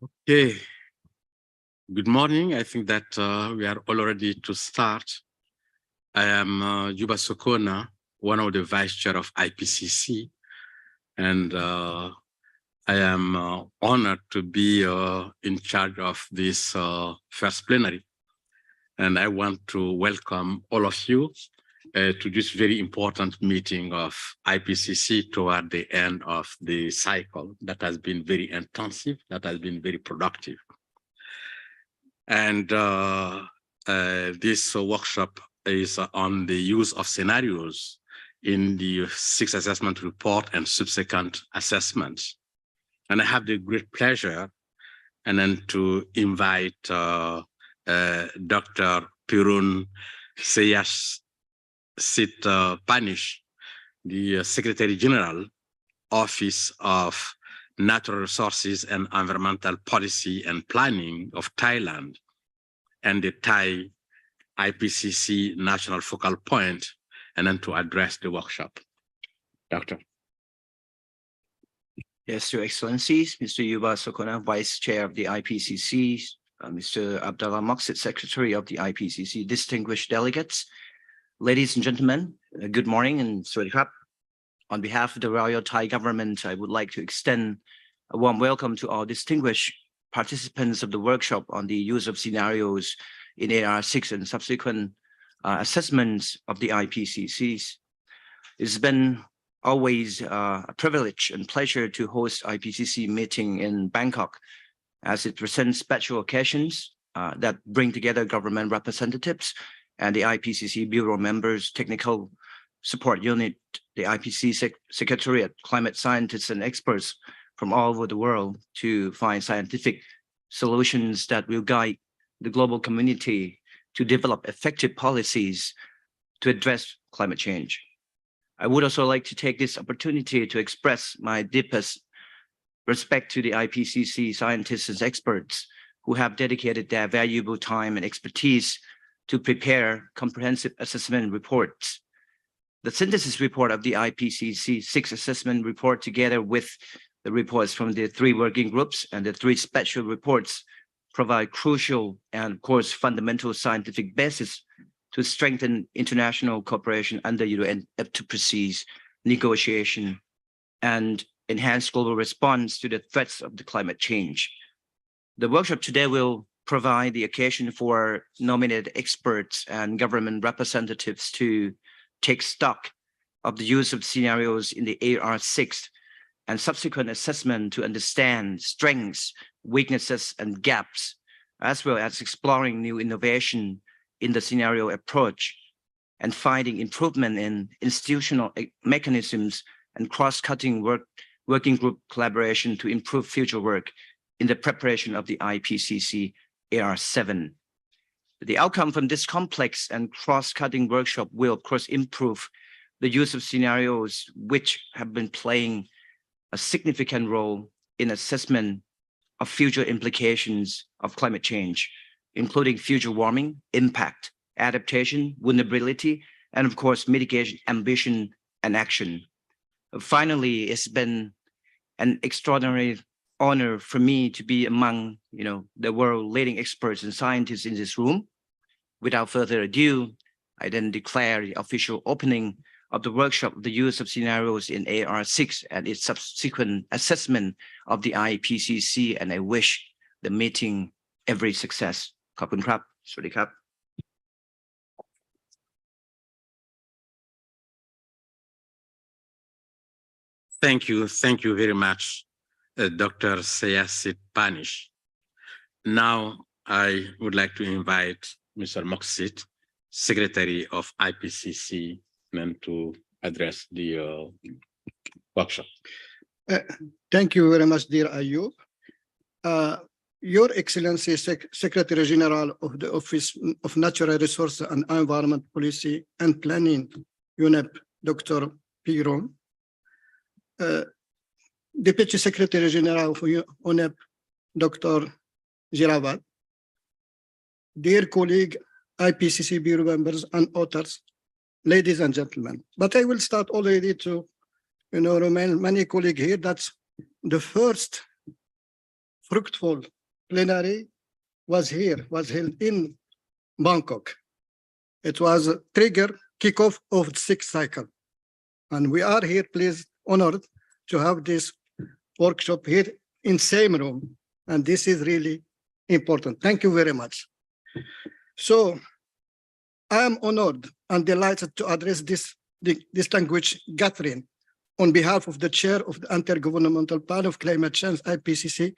Okay, good morning. I think that we are all ready to start. I am Juba Sokona, one of the vice chair of IPCC, and I am honored to be in charge of this first plenary. And I want to welcome all of you to this very important meeting of IPCC toward the end of the cycle that has been very intensive, that has been very productive. And this workshop is on the use of scenarios in the sixth assessment report and subsequent assessments. And I have the great pleasure and then to invite Dr. Pirun Seyasit Panish, the Secretary General, Office of Natural Resources and Environmental Policy and Planning of Thailand, and the Thai IPCC National Focal Point, and then to address the workshop. Doctor. Yes, Your Excellencies, Mr. Juba Sokona, Vice Chair of the IPCC, Mr. Abdullah Maqsid, Secretary of the IPCC, distinguished delegates, ladies and gentlemen, good morning and Sawasdee krap. On behalf of the Royal Thai government, I would like to extend a warm welcome to all distinguished participants of the workshop on the use of scenarios in AR6 and subsequent assessments of the IPCCs. It's been always a privilege and pleasure to host IPCC meeting in Bangkok, as it presents special occasions that bring together government representatives and the IPCC Bureau members, technical support unit, the IPCC Secretariat, climate scientists and experts from all over the world to find scientific solutions that will guide the global community to develop effective policies to address climate change. I would also like to take this opportunity to express my deepest respect to the IPCC scientists and experts who have dedicated their valuable time and expertise to prepare comprehensive assessment reports. The synthesis report of the IPCC 6 assessment report, together with the reports from the 3 working groups and the 3 special reports, provide crucial and, of course, fundamental scientific basis to strengthen international cooperation under UNFCCC's negotiation and enhance global response to the threats of the climate change. The workshop today will provide the occasion for nominated experts and government representatives to take stock of the use of scenarios in the AR6 and subsequent assessment to understand strengths, weaknesses, and gaps, as well as exploring new innovation in the scenario approach and finding improvement in institutional mechanisms and cross-cutting working group collaboration to improve future work in the preparation of the IPCC AR7. The outcome from this complex and cross-cutting workshop will, of course, improve the use of scenarios which have been playing a significant role in assessment of future implications of climate change, including future warming, impact, adaptation, vulnerability, and of course, mitigation, ambition, and action. Finally, it's been an extraordinary honor for me to be among the world leading experts and scientists in this room. Without further ado, I then declare the official opening of the workshop, the use of scenarios in AR6 and its subsequent assessment of the IPCC, and I wish the meeting every success. ขอบคุณครับ สวัสดีครับ Thank you very much, Dr. Seyasit Panish. Now I would like to invite Mr. Maqsid, Secretary of IPCC, to address the workshop. Thank you very much, dear Ayub. Your Excellency, Secretary General of the Office of Natural Resources and Environment Policy and Planning, UNEP, Dr. Pirun, Deputy Secretary General for UNEP, Dr. Jirawat, dear colleague, IPCC Bureau members and authors, ladies and gentlemen. But I will start already to, remind many colleagues here that's the first fruitful plenary was held in Bangkok. It was a trigger kickoff of the sixth cycle. And we are here pleased, honored to have this workshop here in same room. And this is really important. Thank you very much. So I am honored and delighted to address this distinguished gathering on behalf of the chair of the Intergovernmental Panel of Climate Change, IPCC,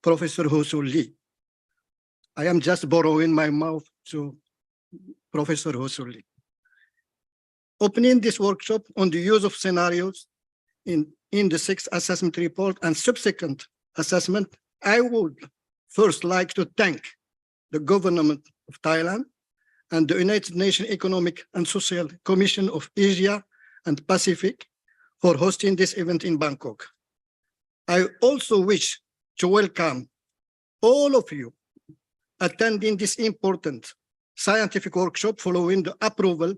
Professor Hoo-Seul Lee. I am just borrowing my mouth to Professor Hoo-Seul Lee. Opening this workshop on the use of scenarios in the sixth assessment report and subsequent assessment, I would first like to thank the government of Thailand and the United Nations Economic and Social Commission of Asia and Pacific for hosting this event in Bangkok. I also wish to welcome all of you attending this important scientific workshop following the approval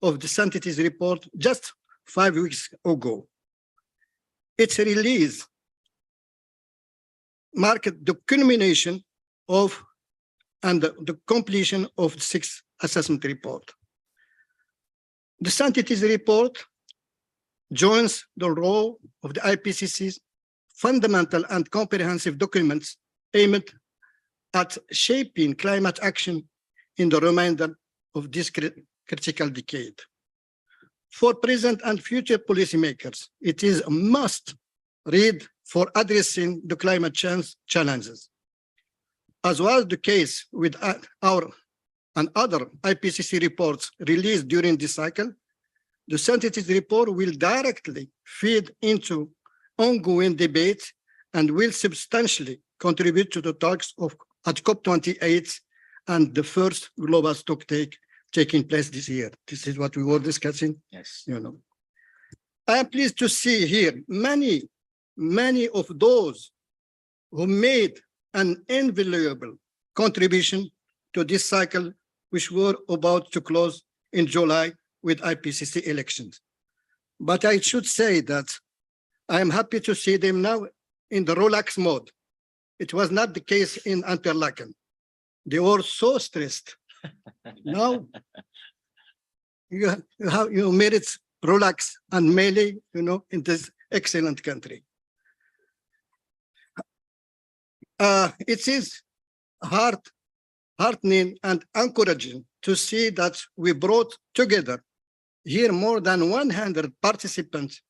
of the Scientific report just 5 weeks ago. Its release marked the culmination of and the completion of the sixth assessment report. The Scientific report joins the role of the IPCC's fundamental and comprehensive documents aimed at shaping climate action in the remainder of this critical decade. For present and future policymakers, it is a must read for addressing the climate change challenges. As was the case with our and other IPCC reports released during this cycle, the Scientific report will directly feed into ongoing debate and will substantially contribute to the talks at COP28 and the first global stocktake taking place this year. This is what we were discussing. Yes. I am pleased to see here many of those who made an invaluable contribution to this cycle, which were about to close in July with IPCC elections. But I should say that I am happy to see them now in the relaxed mode. It was not the case in Interlaken. They were so stressed. Now you made it relax and melee, in this excellent country. It is heartening and encouraging to see that we brought together here more than 100 participants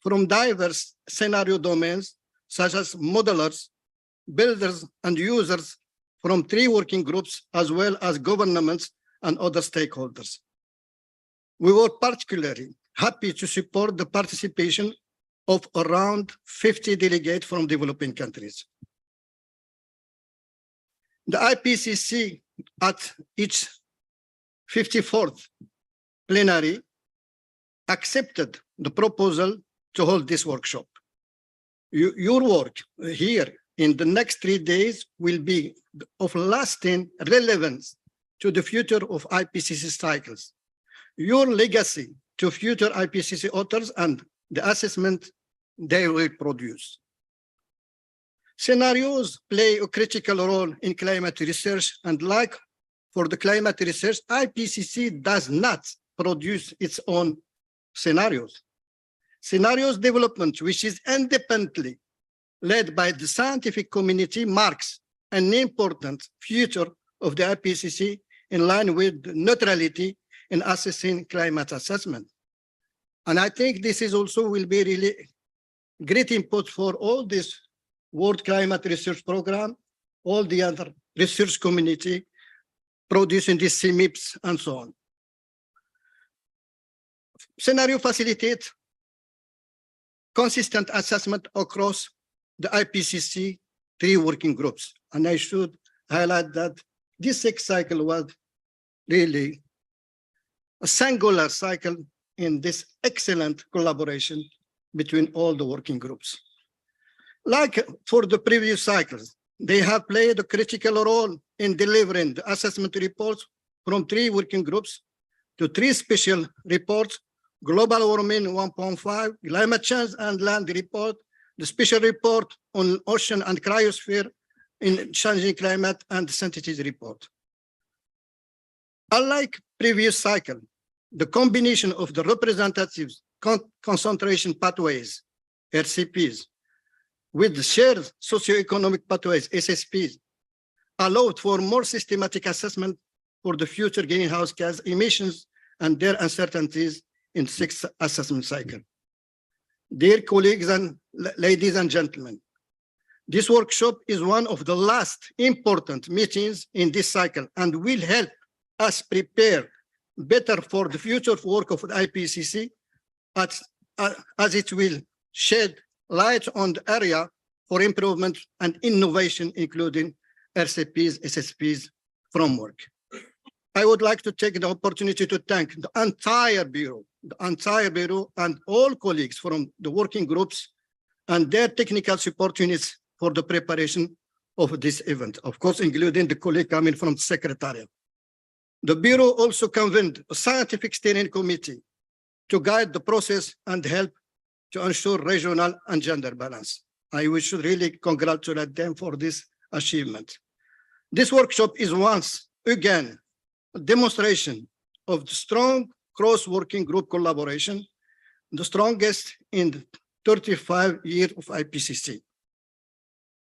from diverse scenario domains, such as modelers, builders, and users from 3 working groups, as well as governments and other stakeholders. We were particularly happy to support the participation of around 50 delegates from developing countries. The IPCC at its 54th plenary accepted the proposal to hold this workshop. Your work here in the next 3 days will be of lasting relevance to the future of IPCC cycles. Your legacy to future IPCC authors and the assessment they will produce. Scenarios play a critical role in climate research, and like for the climate research, IPCC does not produce its own scenarios. Scenarios development, which is independently led by the scientific community, marks an important future of the IPCC in line with neutrality in assessing climate assessment. And I think this is also will be really great input for all this World Climate Research Program, all the other research community producing these CMIPs and so on. Scenario facilitate consistent assessment across the IPCC 3 working groups. And I should highlight that this 6th cycle was really a singular cycle in this excellent collaboration between all the working groups. Like for the previous cycles, they have played a critical role in delivering the assessment reports from 3 working groups to 3 special reports: Global Warming 1.5, Climate Change and Land Report, the special report on ocean and cryosphere, in changing climate and synthesis report. Unlike previous cycle, the combination of the representative concentration pathways, RCPs, with the shared socioeconomic pathways, SSPs, allowed for more systematic assessment for the future greenhouse gas emissions and their uncertainties in sixth assessment cycle. Dear colleagues and ladies and gentlemen, this workshop is one of the last important meetings in this cycle and will help us prepare better for the future work of the IPCC as it will shed light on the area for improvement and innovation, including RCPs, SSPs framework. I would like to take the opportunity to thank the entire Bureau and all colleagues from the working groups and their technical support units for the preparation of this event, of course, including the colleague coming from the Secretariat. The Bureau also convened a scientific steering committee to guide the process and help to ensure regional and gender balance. I wish to really congratulate them for this achievement. This workshop is once again a demonstration of the strong cross-working group collaboration, the strongest in the 35 years of IPCC.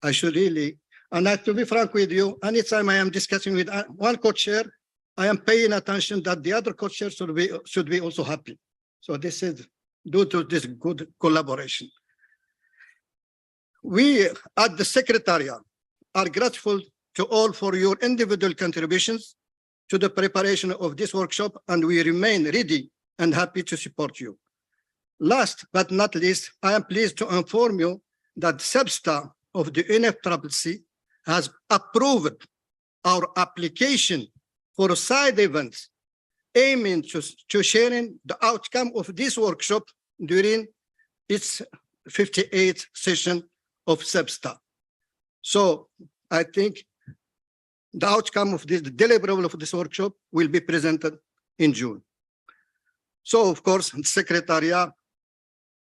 I should really, and I have to be frank with you, anytime I am discussing with one co-chair, I am paying attention that the other co-chair should be also happy. So this is due to this good collaboration. We at the Secretariat are grateful to all for your individual contributions to the preparation of this workshop, and we remain ready and happy to support you. Last but not least, I am pleased to inform you that SBSTA of the UNFCCC has approved our application for side events aiming to sharing the outcome of this workshop during its 58th session of SBSTA. So I think the outcome of this, the deliverable of this workshop will be presented in June. So of course, the Secretariat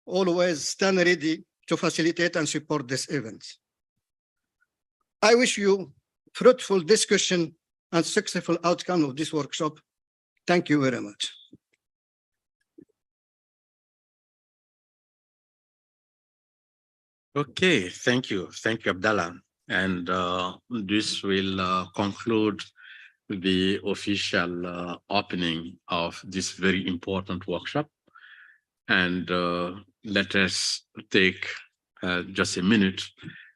always stand ready to facilitate and support this event. I wish you fruitful discussion and successful outcome of this workshop. Thank you very much. Okay, thank you. Thank you, Abdallah. And this will conclude the official opening of this very important workshop. And let us take just a minute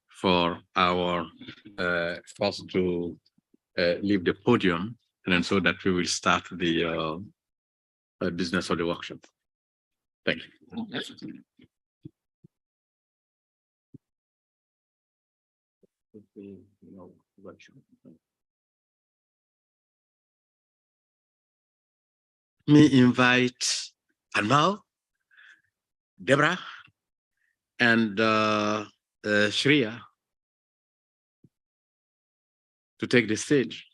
for our first to leave the podium, and then so that we will start the business of the workshop. Thank you. Me invite Anmal, Deborah, and Shreya to take the stage.